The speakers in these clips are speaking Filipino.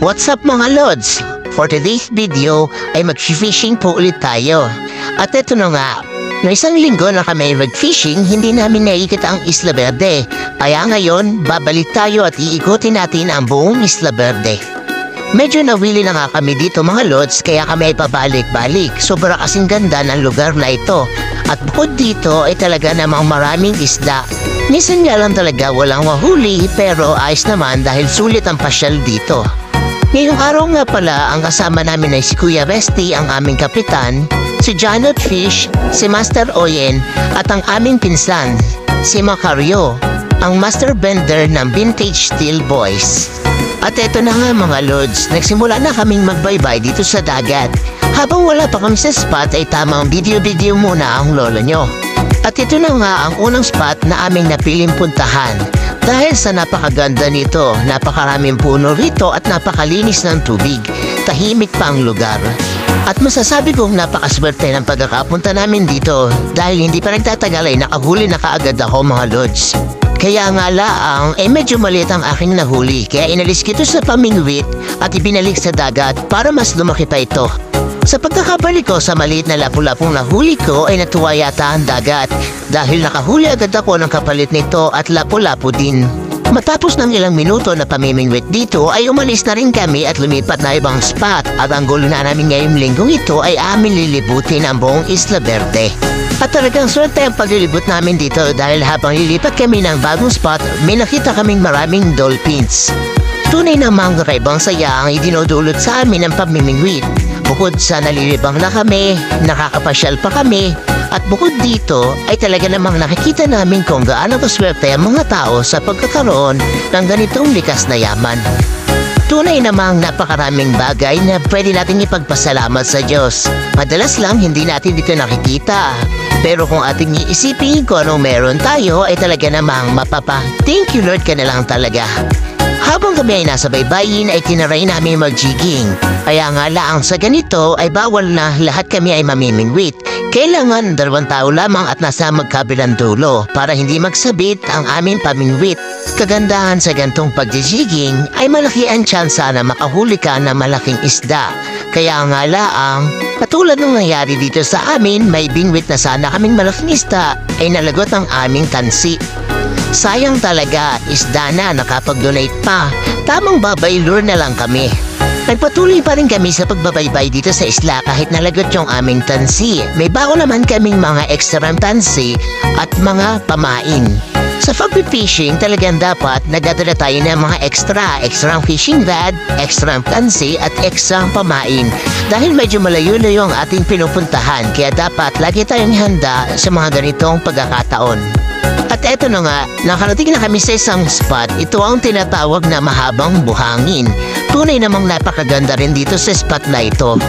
What's up mga lods? For today's video ay mag-fishing po ulit tayo. At ito na nga, na isang linggo na kami mag-fishing, hindi namin naikot ang Isla Verde. Kaya ngayon, babalik tayo at iikutin natin ang buong Isla Verde. Medyo nawili na nga kami dito mga lods, kaya kami ay pabalik-balik. Sobra kasing ganda ng lugar na ito. At bukod dito ay talaga namang maraming isda. Minsan nga lang talaga walang mahuli, pero ayos naman dahil sulit ang pasyal dito. Ngayong araw nga pala, ang kasama namin ay si Kuya Resty, ang aming kapitan, si Janot Fish, si Master Oyen, at ang aming pinsan, si Macario, ang master bender ng Vintage Steel Boys. At eto na nga mga lods, nagsimula na kaming magbaybay dito sa dagat. Habang wala pa kami sa spot ay tamang video-video muna ang lolo nyo. At ito na nga ang unang spot na aming napiling puntahan. Dahil sa napakaganda nito, napakaraming puno rito at napakalinis ng tubig. Tahimik pa ang lugar. At masasabi kong napakaswerte ng pagkakapunta namin dito dahil hindi pa nagtatagal ay nakahuli na kaagad ako mga lods. Kaya nga laang medyo maliit ang aking nahuli kaya inalis kito sa pamingwit at ibinalik sa dagat para mas lumaki pa ito. Sa pagkakabalik ko sa maliit na lapu-lapong nahuli ko ay natuwa yata ang dagat dahil nakahuli agad ako ng kapalit nito at lapu-lapu din. Matapos ng ilang minuto na pamimingwit dito ay umalis na rin kami at lumipat na ibang spot at ang goal na namin ngayong linggong ito ay amin lilibutin ang buong Isla Verde. At talagang swerte ang paglilibot namin dito dahil habang lilipat kami ng bagong spot may nakita kaming maraming dolphins. Tunay namang kakaibang saya ang idinudulot sa amin ng pamimingwit. Bukod sa nalilibang na kami, nakakapasyal pa kami, at bukod dito ay talaga namang nakikita namin kung gaano kaswerte ang mga tao sa pagkakaroon ng ganitong likas na yaman. Tunay namang napakaraming bagay na pwede nating ipagpasalamat sa Diyos. Madalas lang hindi natin dito nakikita. Pero kung ating iisipin kung anong meron tayo ay talaga namang thank you Lord ka na lang talaga. Habang kami ay nasa baybayin ay tinaray namin mag-jigging. Kaya nga laang sa ganito ay bawal na lahat kami ay mamimingwit. Kailangan 2 tao lamang at nasa magkabilang dulo para hindi magsabit ang aming pamingwit. Kagandahan sa gantong pag-jigging ay malaki ang tsansa na makahuli ka ng malaking isda. Kaya nga laang, katulad ng nangyari dito sa amin, may bingwit na sana kaming malaking isda ay nalagot ang aming tansi. Sayang talaga, isda na nakapag-donate pa. Tamang babay lure na lang kami. Nagpatuloy pa rin kami sa pagbabaybay dito sa isla kahit nalagot yung aming tansi. May bago naman kaming mga extra tansi at mga pamain. Sa pag-fishing, talagang dapat nagdadala tayo ng mga extra fishing rod, extra tansi at extra pamain. Dahil medyo malayo-layo ang ating pinupuntahan, kaya dapat lagi tayong handa sa mga ganitong pagkakataon. At eto na nga, nakarating na kami sa isang spot, ito ang tinatawag na mahabang buhangin. Tunay namang napakaganda rin dito sa spot na ito.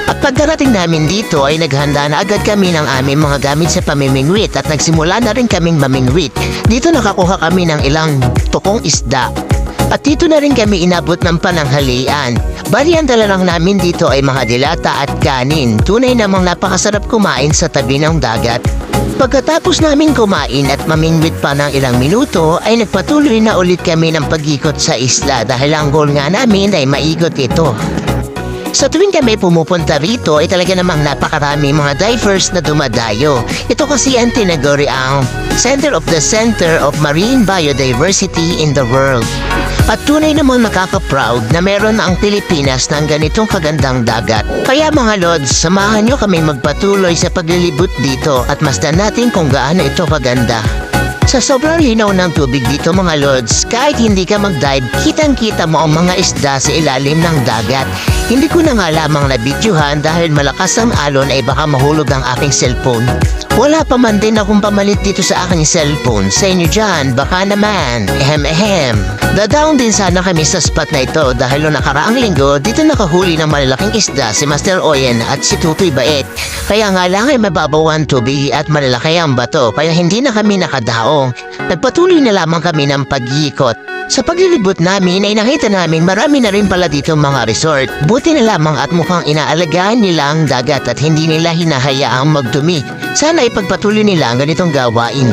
At pagdarating namin dito ay naghanda na agad kami ng aming mga gamit sa pamimingwit at nagsimula na rin kaming mamingwit. Dito nakakuha kami ng ilang tukong isda. At dito na rin kami inabot ng pananghalian. Bali ang dala lang namin dito ay mga dilata at kanin. Tunay namang napakasarap kumain sa tabi ng dagat. Pagkatapos namin kumain at mamingwit pa ng ilang minuto ay nagpatuloy na ulit kami ng pag-ikot sa isla dahil ang goal nga namin ay maigot ito. Sa tuwing kami pumupunta rito ay talaga namang napakarami mga divers na dumadayo. Ito kasi ang tinaguri ang Center of Marine Biodiversity in the World. At tunay namang nakaka-proud na meron ang Pilipinas ng ganitong kagandang dagat. Kaya mga lods, samahan nyo kami magpatuloy sa paglilibot dito at masdan natin kung gaano ito kaganda. Sa sobrang linaw ng tubig dito mga lods, kahit hindi ka mag-dive, kitang-kita mo ang mga isda sa ilalim ng dagat. Hindi ko na nga lamang nabidyohan dahil malakas ang alon ay baka mahulog ang aking cellphone. Wala pa man din akong pamalit dito sa aking cellphone. Sa inyo dyan, baka naman. Dadaon din sana kami sa spot na ito dahil noong nakaraang linggo, dito nakahuli ng malalaking isda si Master Oyen at si Tutoy Bait. Kaya nga lang ay mababaw ang tubig at malalaki ang bato kaya hindi na kami nakadaong. Nagpatuloy na lamang kami ng pag-iikot. Sa paglilibot namin ay nakita namin marami na rin pala dito mga resort. Buti na lamang at mukhang inaalagaan nila ang dagat at hindi nila hinahayaang magdumi. Sana ipagpatuloy nila ang ganitong gawain.